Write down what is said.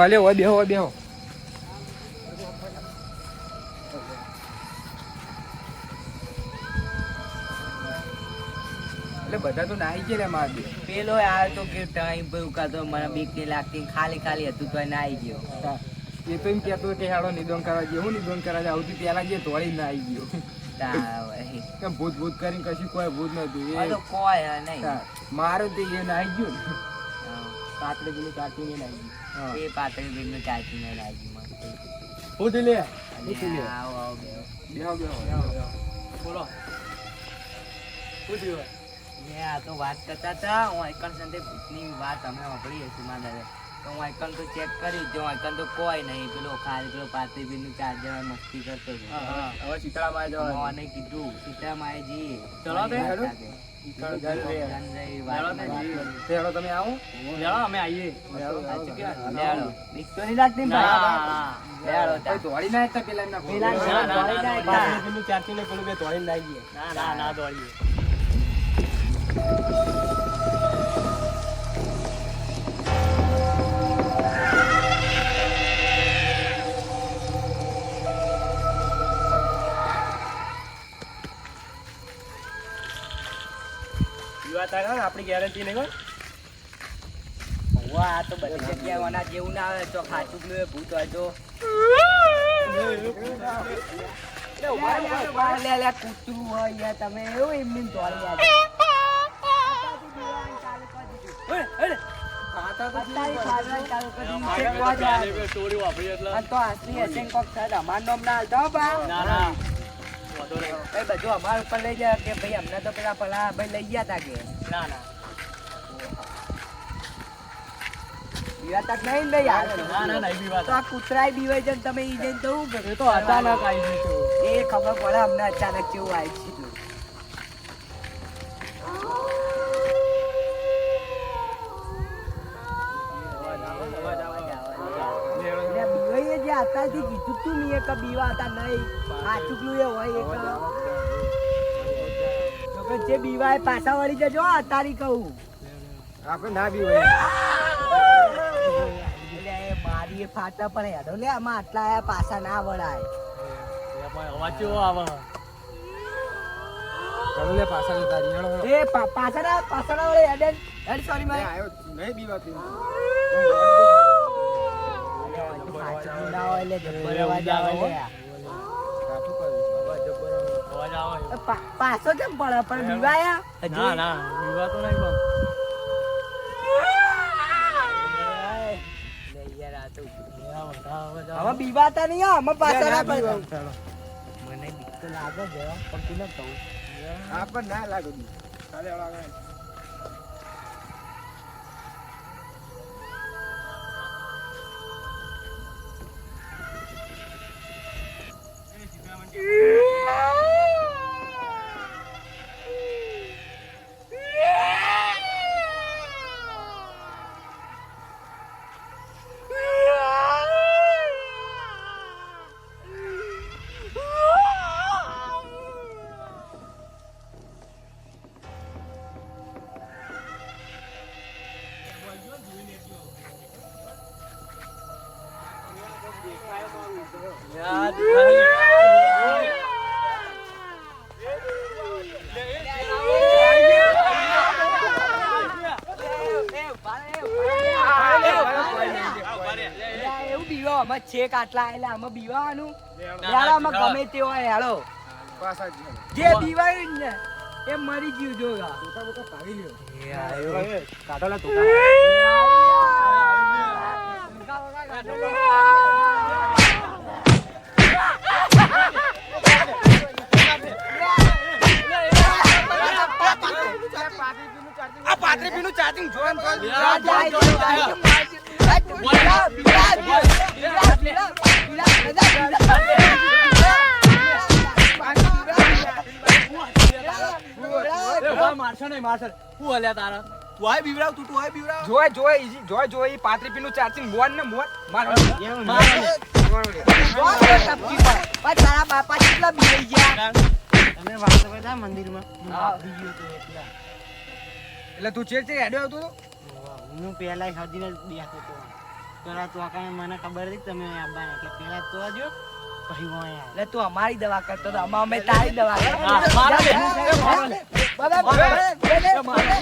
વાલે હોય બેહો બેહો. એટલે બધા તો નાહી ગયા ને માર પેલો આવ્યો તો કે ટાઈમ પર ઉકાતો મને બીક નહીં લાગતી ખાલી ખાલી હતું તો નાઈ ગયો. એ તો એમ કહેતો કે હાડો નિધન કરવા જઈએ. હું નિધન કરવા જાઉં આવતી પેલા જે તોડી ના આવી ગયો. કેમ ભૂત ભૂત કરીને કશું કોઈ ભૂત નતું એ તો કોઈ નહીં મારો તે એ નાઈ ગયું ને પાતળી પેલું કાચી ને નાઈ ગયું. એ પાતળી બીજ નું ચાચી ને નાઈ ગયું. હું લે આવો આવો બેહો બેહો બોલો શું થયું? આ તો વાત કરતા હતા હું આઈકન સાથે ભૂતની વાત અમે સાંભળી હશે મારા દાદા. તો હું આઈકન તો ચેક કરી જો આઈકન તો કોઈ નહીં પેલો ખાલી પેલો પાતળી બીજ નું ચાર્જર મસ્તી કરતો હતો. હવે શીતળા માં જવાનું. મને કીધું સીતા માએ જઈએ ચલો તે હેડો હેડો તમે આવો લેડો અમે આવીએ. બીક તો નહીં લાગતી ને ભાઈ? દોડી ના હતા પેલા એમના પેલા દોડી ના હતા. પેલું ચારથી ને પેલું બે દોડી ના ગયે. ના દોડીએ. આપણી ગેરંટી નહીં હોય. આ તો બધી જગ્યાએ ઓના જેવું ના આવે તો ખાચું પેલું ભૂત હોય તો લે કૂતરું હોય યાર તમે એવું એમની દોડી બધું અમારા ઉપર લઈ જાય કે ભાઈ અમને તો પેલા ભાઈ લઈ ગયા તા કે ના બીવાતા નહીં ને યાર. તો આ કૂતરાય બીવાય છે તમે ઈ જઈને તો શું કર્યું? તો અચાનક આવી ગયું એ ખબર પડે અમને અચાનક કેવું આવી ગયું. બીવાય જે અત્યારથી કીધું તું નહીં એક બીવાતા નહીં આ ચૂકલું એ હોય એક જે બીવાય પાછા વળી જજો અતારી કહું આપણે ના બી હોય મારી ફાટા પણ હેડો લે આમાં આટલા આયા પાછા ના વળાય. અવાજ કેવો આવે? ચાલો લે પાછા જતા રહી હેડો. એ પાછા ના વળે હેડ હેડ સોરી માં આયો નહીં બીવાતી ના હોય લે જબ્બર અવાજ આવે લે. અવાજ આવે. પાછો કેમ પડે પણ બીવાયા હજી? ના વિવાતો નહીં પણ હવે બીવાતા નહીં અમે પાછા ના પડે. મને બીક તો લાગે છે પણ તું ન કહું આપણ ના લાગુ ચાલે વાળા એવું બીવા અમે છેક આટલા એટલે આમાં બીવાનું આમાં ગમે તે હોય હેડો જે બીવાયું ને એ મરી ગયું જોગા પાત્રી પીનું ચાર્જિંગ જોન મારશે નહીં મારશે શું હલ્યા તારા તું આય બીવરાવ તું આય બીવરાવ જોય પાત્રી પીનું ચાર્જિંગ મોન ને મોન તારા બાપા કેટલા બીવાઈ ગયા તમે વાત બધા મંદિરમાં એટલે તું ચેડ હેડ્યો આવતો હું પહેલા હજીને બેસતો હતો પેલા તો કાંઈ મને ખબર હતી તમે આવવાના એટલે પેલા તો આજો પછી હું અહીંયા એટલે તું અમારી દવા કરતો તો અમે તારી દવા કરતા. આવ્યો. મારો લે. બધા મારો લે.